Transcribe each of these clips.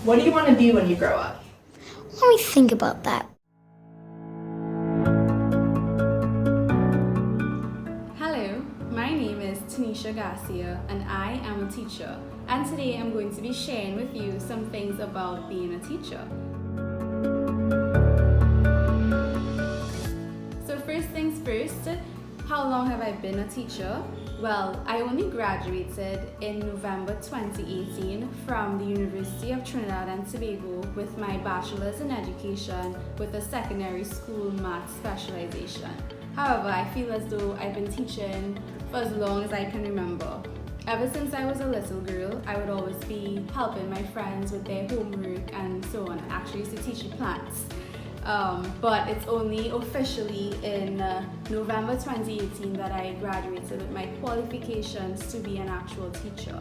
What do you want to be when you grow up? Let me think about that. Hello, my name is Teenisha Garcia and I am a teacher. And today I'm going to be sharing with you some things about being a teacher. So first things first, how long have I been a teacher? Well, I only graduated in November 2018 from the University of Trinidad and Tobago with my bachelor's in education with a secondary school math specialization. However, I feel as though I've been teaching for as long as I can remember. Ever since I was a little girl, I would always be helping my friends with their homework and so on. I actually used to teach plants. But it's only officially in November 2018 that I graduated with my qualifications to be an actual teacher.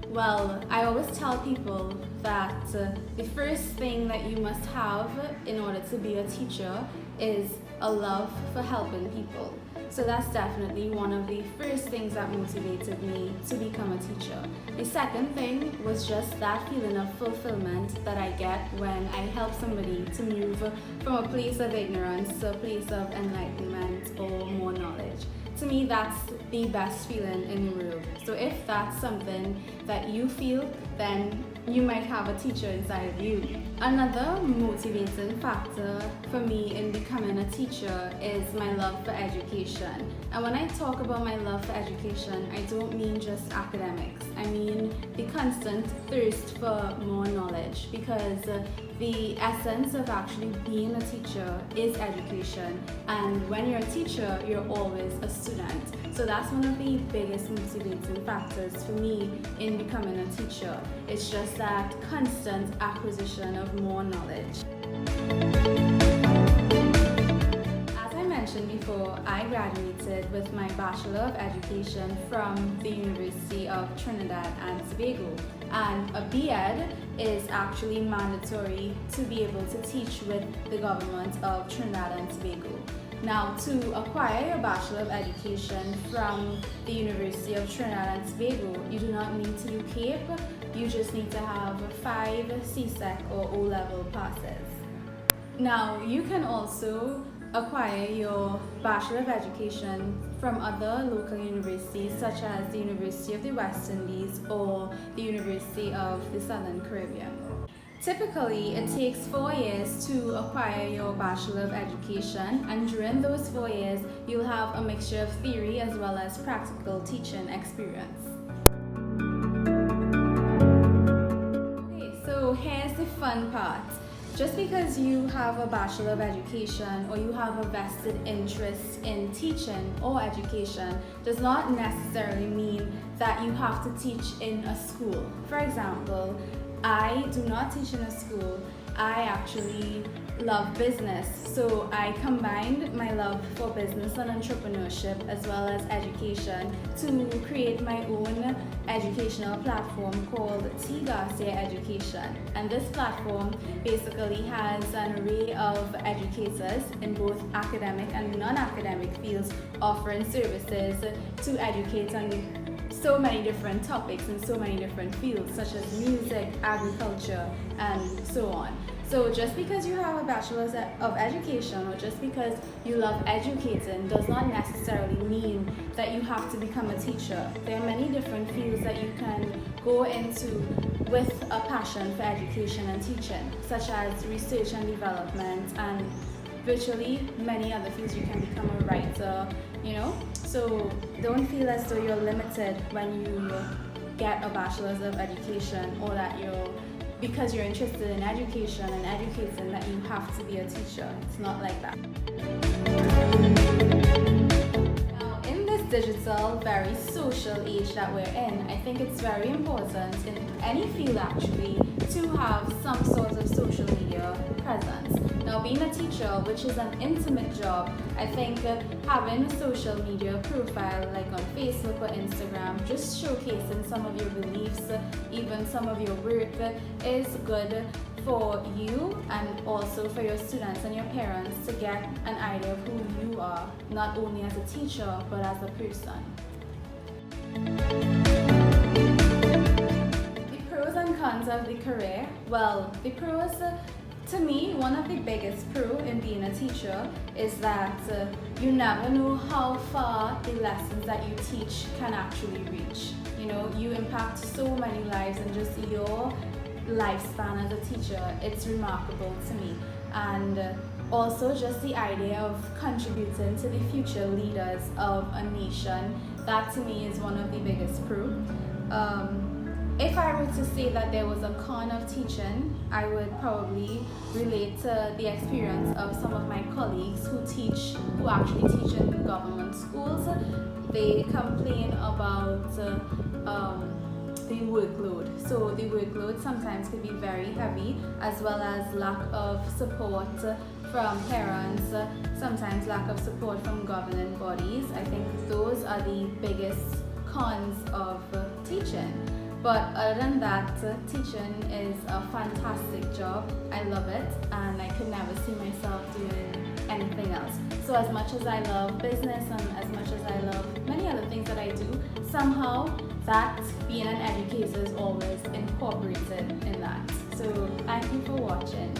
Well, I always tell people that the first thing that you must have in order to be a teacher is a love for helping people. So that's definitely one of the first things that motivated me to become a teacher. The second thing was just that feeling of fulfillment that I get when I help somebody to move from a place of ignorance to a place of enlightenment or more knowledge. To me, that's the best feeling in the world. So if that's something that you feel, then you might have a teacher inside of you. Another motivating factor for me in becoming a teacher is my love for education. And when I talk about my love for education, I don't mean just academics. I mean the constant thirst for more knowledge, because the essence of actually being a teacher is education. And when you're a teacher, you're always a student. So that's one of the biggest motivating factors for me in becoming a teacher. It's just that constant acquisition of more knowledge. As I mentioned before, I graduated with my Bachelor of Education from the University of Trinidad and Tobago. And a B.Ed is actually mandatory to be able to teach with the government of Trinidad and Tobago. Now, to acquire your Bachelor of Education from the University of Trinidad and Tobago, you do not need to do CAPE, you just need to have 5 CSEC or O-level passes. Now, you can also acquire your Bachelor of Education from other local universities such as the University of the West Indies or the University of the Southern Caribbean. Typically, it takes 4 years to acquire your Bachelor of Education, and during those 4 years, you'll have a mixture of theory as well as practical teaching experience. Okay, so here's the fun part. Just because you have a Bachelor of Education or you have a vested interest in teaching or education does not necessarily mean that you have to teach in a school. For example, I do not teach in a school. I actually love business, so I combined my love for business and entrepreneurship as well as education to create my own educational platform called Teenisha Garcia Education. And this platform basically has an array of educators in both academic and non-academic fields offering services to educate on so many different topics in so many different fields such as music, agriculture, and so on. So just because you have a bachelor's of education or just because you love educating does not necessarily mean that you have to become a teacher. There are many different fields that you can go into with a passion for education and teaching, such as research and development and virtually many other fields. You can become a writer, So don't feel as though you're limited when you get a bachelor's of education or that because you're interested in education and educating that you have to be a teacher. It's not like that. Now, in this digital, very social age that we're in, I think it's very important in any field actually to have some sort of social media presence. Now, being a teacher, which is an intimate job, I think having a social media profile like on Facebook or Instagram, just showcasing some of your beliefs, even some of your work, is good for you and also for your students and your parents to get an idea of who you are, not only as a teacher, but as a person. cons of the career, well, the pros, to me, one of the biggest pro in being a teacher is that you never know how far the lessons that you teach can actually reach. You know, you impact so many lives, and just your lifespan as a teacher, it's remarkable to me. And also just the idea of contributing to the future leaders of a nation, that to me is one of the biggest pro. If I were to say that there was a con of teaching, I would probably relate to the experience of some of my colleagues who actually teach in government schools. They complain about the workload. So the workload sometimes could be very heavy, as well as lack of support from parents, sometimes lack of support from governing bodies. I think those are the biggest cons of teaching. But other than that, teaching is a fantastic job. I love it, and I could never see myself doing anything else. So as much as I love business and as much as I love many other things that I do, somehow that being an educator is always incorporated in that. So thank you for watching.